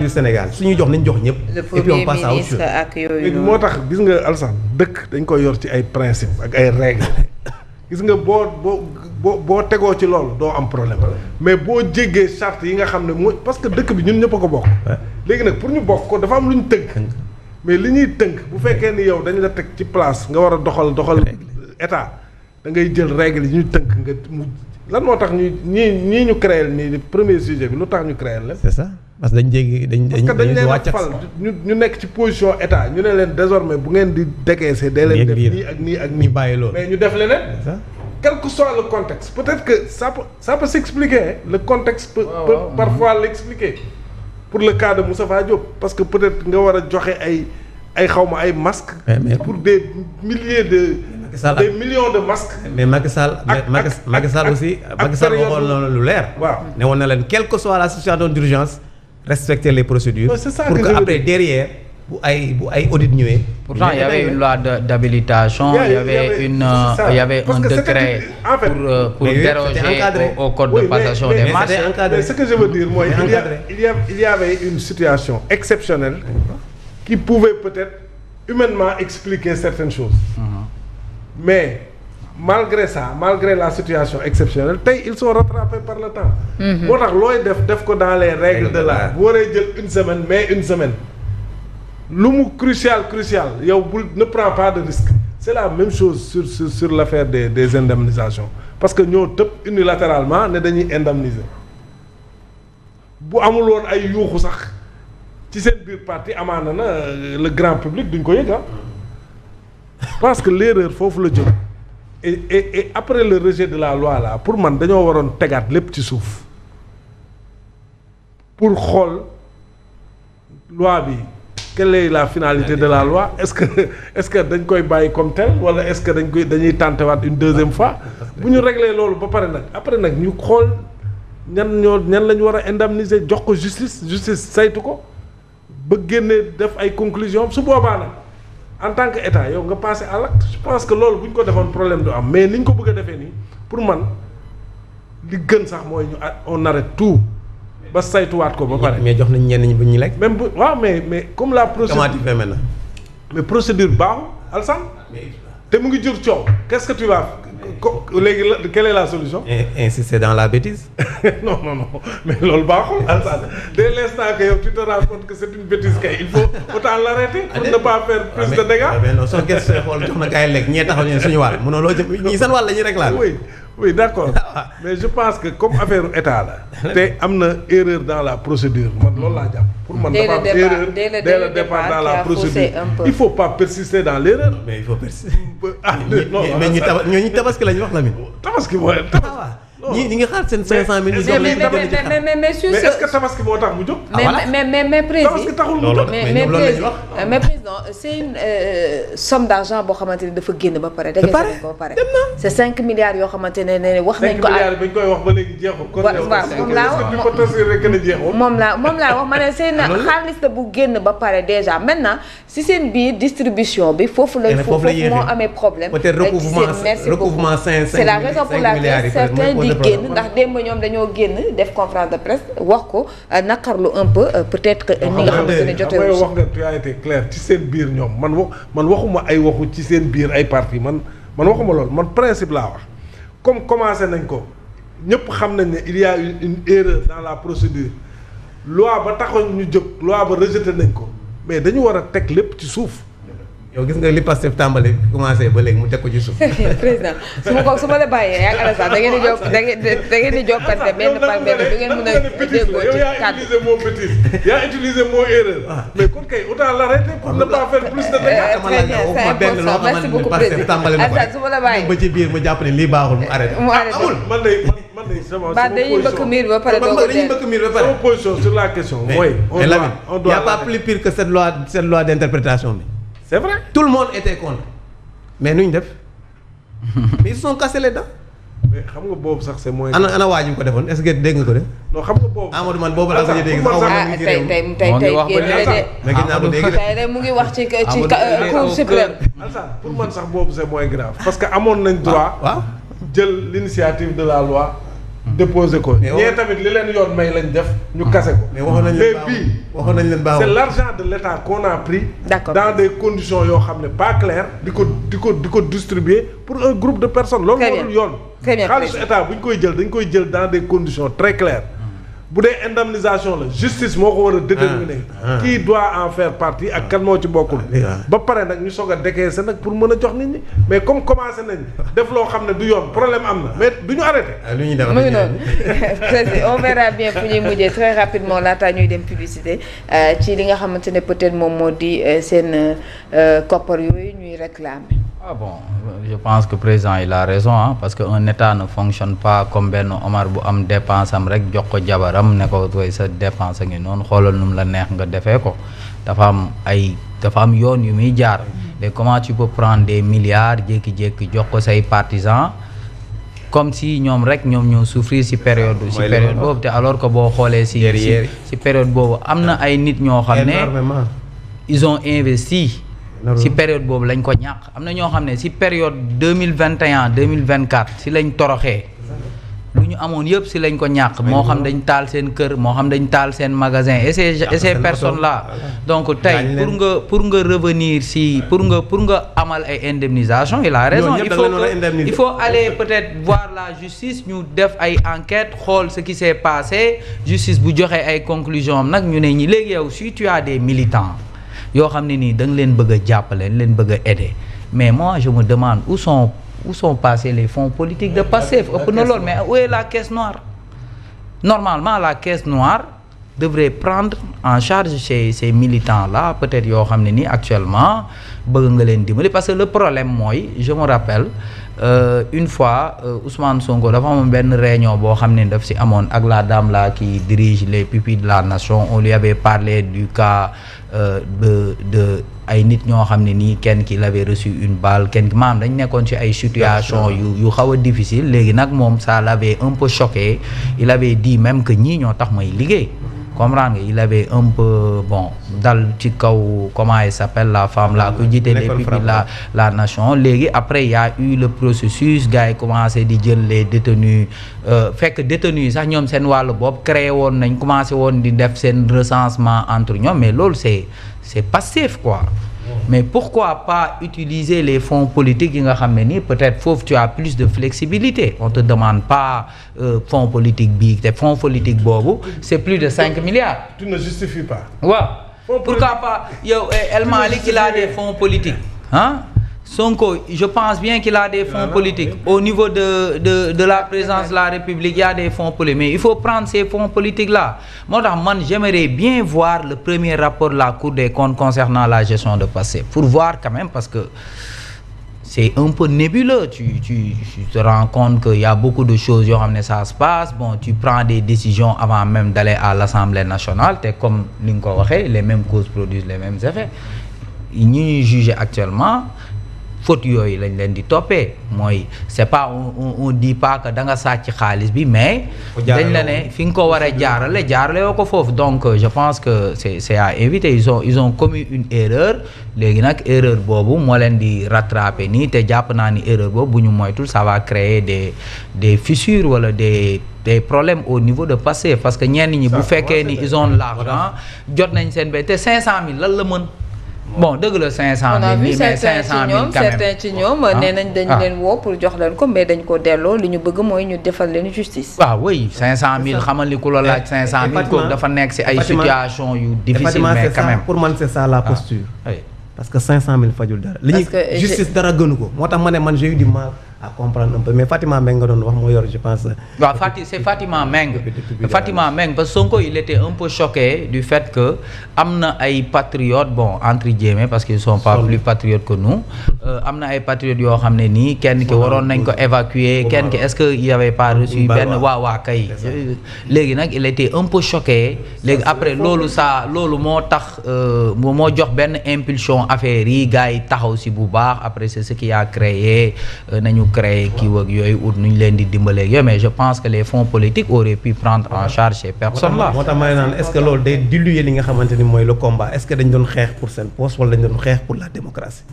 du Sénégal suñu jox nañ jox ñëpp. et puis on passe à autre chose. Ak yooyu moo tax gis nga Alassane dëkk dañ koy yor ci ay principe ak ay règles gis nga boo tegoo ci loolu doo am problème mais boo jéggee charte yi nga xam ne mooy parce que dëkk bi ñun ñëpp a ko bokk. léegi nag pour ñu bokk ko dafa am lu ñu tënk. mais li ñuy tënk bu fekkee ni yow dañ la teg ci place nga war a doxal état da ngay jël règle yi ñu tënk nga mu lan moo tax ñii ñu créé nii premier sujet bi lu tax ñu créé leen. c'est ça parce que dañ leen a fal ñu nekk ci position état ñu ne leen désormais bu ngeen di décaisser dee leen def nii ak nii ak nii bàyyi loolu mais ñu def leneen. quel que soit le contexte peut-être que ça peut s'expliquer le contexte peut parfois l'expliquer pour le cas de Moustapha Diop parce que peut-être nga war a joxe ay xawma ay masques pour des milliers des millions de masques. mais Macky Sall aussi Macky Sall waxoon na lu leer. waaw ne woon na leen quelle que soit la situation d'urgence respecter les procédures. c'est ça pour que après derrière bu ay audit ñëwee. pourtant il y avait une loi d'habilitation, il y avait un décret pour déroger au code de passation des marchés. Mais ce que je veux dire moi il y avait une situation exceptionnelle qui pouvait peut-être humainement expliquer certaines choses. Mais malgré ça, malgré la situation exceptionnelle, ils sont rattrapés par le temps. moo tax looy def ko dans les règles de l'art. bu waree jël une semaine lu mu crucial yow ne prends pas de risque. C'est la même chose sur l'affaire des indemnisations parce que ñoo tëb unilatéralement ne dañuy indemniser bu amul woon ay yuuxu sax ci seen biir parti amaana na le grand public duñ ko yëg parce que l'erreur foofu la jóg et après le rejet de la loi là pour man dañoo waroon tegaat lépp ci suuf pour xool loi bi quelle est la finalité de la loi est-ce que dañ koy bàyyi comme tel wala est-ce que dañuy tentewaat une deuxième fois bu ñu régler loolu ba pare nag après nag ñu xool ñan la ñu war a indemniser jox ko justice saytu ko ba génne def ay conclusions su boobaa nag en tant que état yow nga passer à l'acte je pense que loolu bu ñu ko defoon problème du am mais ni ñu ko bëgg a defee nii pour man li gën sax mooy on arrête tout ba saytuwaat ko ba pare. mais jox nañ ñenn ñi bu ñu lekk. même bu waaw mais comme la procédure. comment tu fais maintenant. mais procédure baaxul Alassane. te mu ngi jur coow. qu'est-ce que tu vas léegi quelle est la solution. insister dans la bêtise. non mais loolu baaxul Alassane dès l'instant que yow tu te rends compte que c'est une bêtise kay il faut autant l'arrêter pour ne pas faire plus de dégâts. mais non soo gëstu xool jox na gars yi lekk ñee taxaw ñu suñu wàll mënoo loo jëm ñii seen wàll la ñuy réclamer. oui d'accord mais je pense que comme affaire état la te am na erreur dans la procédure man loolu laa jàpp pour man dafa am erreur dès le départ dans la procédure il faut pas persister dans l'erreur. mais il faut persister. mais ñooñu tabaski la ñu wax Lamine. tabaski mooy ñi ngi xaar seen 500 000 ñu jox leen mais sur est-ce que tabaski moo tax mu jóg. mais président tabaski taxul mu jóg. mais président c'est une somme d'argent boo xamante ne dafa génn ba pare. ba pare c'est 5 milliards yoo xamante ne wax nañ ko. 5 milliards bañ koy wax ba léegi jeexul. kon moom laa wax ma ne seen xaalis la bu génn ba pare déjà maintenant si seen biir distribution bi foofu moo amee problème. peut-être recouvrement 5 c'est la raison pour laquelle certains di génn ndax démb ñoom dañoo génn def conférence de presse wax ko naqarlu un peu peut-être que ni nga xamante ne jotee wax nga tu as été clair ci seen biir ñoom man waxuma ay waxu ci seen biir ay parti man waxuma loolu man principe laa wax comme commencé nañ ko ñëpp xam nañ ne il y a une erreur dans la procédure loi ba taxoon ñu jóg loi ba rejeté nañ ko mais dañu war a teg lépp ci suuf. yow gis nga li Pastef tàmbali commencé ba léegi mu teg ko ci suuf. président su ma la bàyyee yaa Alassane da ngeen di jokkante benn par benn du ngeen mën a déggoo ci kàddu. utilisé mot bêtise yaa utilisé mot erreur. mais kon kay autant l'arrêter pour ne pas faire plus de dégâts. très bien c'est important merci beaucoup président Alassane su ma la bàyyee ba ci biir mu jàpp ne lii baaxul mu arrêté. amul man de sama dañuy bëgg miir ba pare doo ko dee. sama position sur la question mooy. on doit y a pas plus pire que cette loi d'interprétation bi. c'est vrai tout le monde était contre mais nuñ def mais ils se sont cassés les dents. mais xam nga boobu sax c'est moins. ana waa ji ko defoon est-ce que dégg nga ko de. non xam nga boobu. Amadou man boobu laa ko dégg. tey mu ngi wax ci Cour suprême. pour man sax boobu c'est moins grave. parce que amoon nañ droit. waaw jël l'initiative de la loi. déposer ko. ñee tamit li leen yoon may lañ def. ñu kase ko. mais waxoon nañ leen baaxul c'est l'argent de l'État qu'on a pris. D'accord. dans des conditions yoo xam ne pas claires. di ko distribuer pour un groupe de personnes. loolu moo dul yoon. très bien xaalisu État bu ñu koy jël dañ koy jël dans des conditions très claires. bu dee indemnisation la justice moo ko war a déterminer. qui doit en faire partie ak kan moo ci bokkul. ba pare nag ñu soog a décaisser nag pour mën a jox nit ñi mais comme commencé nañ def loo xam ne du yoon problème am na mais du ñu arrêté. lu ñuy def mu ngi noonu on verra bien fu ñuy mujjee très rapidement laata ñuy dem publicité ci li nga xamante ne peut-être moom moo di seen koppar yooyu ñuy réclamer. Ah bon, je pense que le président il a raison hein, parce qu'un État ne fonctionne pas comme benn Omar bu am dépense am rek jox ko jabaram ne ko way sa dépense ngi noonu xoolal nu mu la neex nga defee ko dafa am yoon yu muy jaar mais comment tu peux prendre des milliards jékki-jékki jox ko say partisans comme si ñoom rek ñoom ñoo souffrir ci période boobu te alors que boo xoolee ci période boobu am na ay nit ñoo xam ne ils ont investi ci période boobu lañ ko ñàkk am na ñoo xam ne ci période 2021 2024 ci lañ toroxee lu ñu amoon yëpp ci lañ ko ñàkk moo xam dañ taal seen kër moo xam dañ taal seen magasin et ces personnes là donc tey pour nga revenir ci pour nga amal ay indemnisation il a raison il faut aller peut-être voir la justice ñu def ay enquête xool ce qui s'est passé justice bu joxe ay conclusion am nag ñu ne ñi léegi yow si tu as des militants yoo xam ne nii da nga leen bëgg a jàppale leen bëgg a aider mais moi je me demande où sont passés les fonds politiques de Pastef ëpp na lool mais où est la caisse noire normalement la caisse noire devrait prendre en charge ces militants là peut-être yoo xam ne nii actuellement bëgg nga leen dimbali parce que le problème mooy je me rappelle une fois Ousmane Sonko dafa amoon benn réunion boo xam ne daf ci amoon ak la dame là qui dirige les pupilles de la nation on lui avait parlé du cas de ay nit ñoo xam ne nii kenn ki l'avait reçu une balle kenn ki maanaam dañ nekkoon ci ay situation yu xaw a difficile léegi nag moom ça l'avait un peu choqué il avait dit même que ñii ñoo tax may liggéey comprendre nga il avait un peu dal ci kaw comment elle s'appelle la femme là ku jiite les pupilles la nation léegi après il y a eu le processus gars yi commencé di jël les détenus fekk détenus yi sax ñoom seen wàllu bopp créé woon nañ commencé woon di def seen recensement entre ñoom mais loolu c'est passif quoi mais pourquoi pas utiliser les fonds politiques yi nga xam ne nii peut-être foofu tu as plus de flexibilité on te demande pas fonds politique bii te fonds politique boobu c'est plus de 5 milliards. Tu ne justifies pas. waaw pourquoi pas yow El Malick il a des fonds politiques hein Sonko je pense bien qu'il a des fonds politiques au niveau de la présidence de la République il y a des fonds politiques mais il faut prendre ces fonds politiques là moo tax man j'aimerais bien voir le premier rapport de la Cour des comptes concernant la gestion de Pastef pour voir quand même parce que c'est un peu nébuleux tu te rends compte que y a beaucoup de choses yoo xam ne ça se passe tu prends des décisions avant même d'aller à l'Assemblée nationale te comme li nga ko waxee les mêmes causes produisent les mêmes effets ñi ñuy juger actuellement faute yooyu lañ leen di toppee mooy c'est pas on dit pas que da nga sàcc xaalis bi mais dañ la ne fi nga ko war a jaarale yoo ko foofu donc je pense que c'est à éviter ils ont commis une erreur léegi nag erreur boobu moo leen di rattraper nii te jàpp naa ni erreur boobu bu ñu moytul ça va créer des fissures wala des problèmes au niveau de Pastef parce que ñenn ñi bu fekkee ni ils ont l'argent jot nañ seen bay te 500000 lan la mën dëgg la 500000 mais 500000 quand même certains ci ñoom nee nañ dañ leen woo pour jox leen ko mais dañ ko delloo li ñu bëgg mooy ñu defal leen justice. waaw oui 500000 xamal ni ku la laaj 500000 kooku dafa nekk ci ay situation yu difficile mais quand même pour man c'est ça la posture. parce que 500000 fajul dara. li ñuy justice dara gënu ko moo tax ma ne man j'ai eu du mal à comprendre un peu mais Fatima Meng nga doon wax moo yor je pense. waaw c'est Fatima Meng parce que Sonko il était un peu choqué du fait que am na ay patriotes entre guillemets parce qu'ils sont pas plus patriotes que nous am na ay patriotes yoo xam ne nii kenn ki waroon nañ ko évacuer kenn ki est-ce que il y avait pas reçu benn waa kay léegi nag il était un peu choqué léegi après loolu moo tax moo jox benn impulsion affaire yi gars yi taxaw si bu baax après c'est ce qui a créé nañu créer kii wag yooyu ut nu ñu leen di dimbalee yooyu mais je pense que les fonds politiques auraient pu prendre en charge ces personnes là. moo tax may naan est-ce que loolu day diluer li nga xamante ni mooy le combat est-ce que dañ doon xeex pour seen poste wala dañ doon xeex pour la démocratie.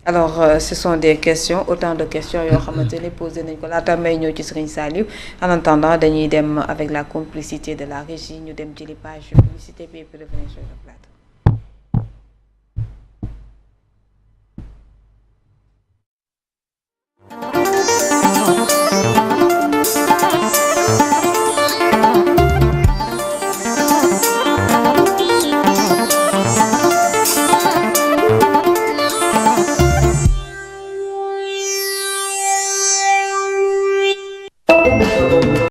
alors ce sont des questions autant de questions yoo xamante ne posé nañ ko laata may ñëw ci Serigne Saliou en attendant dañuy dem avec la complicité de la régie ñu dem jëli page publicité bi revenir sur le plateau.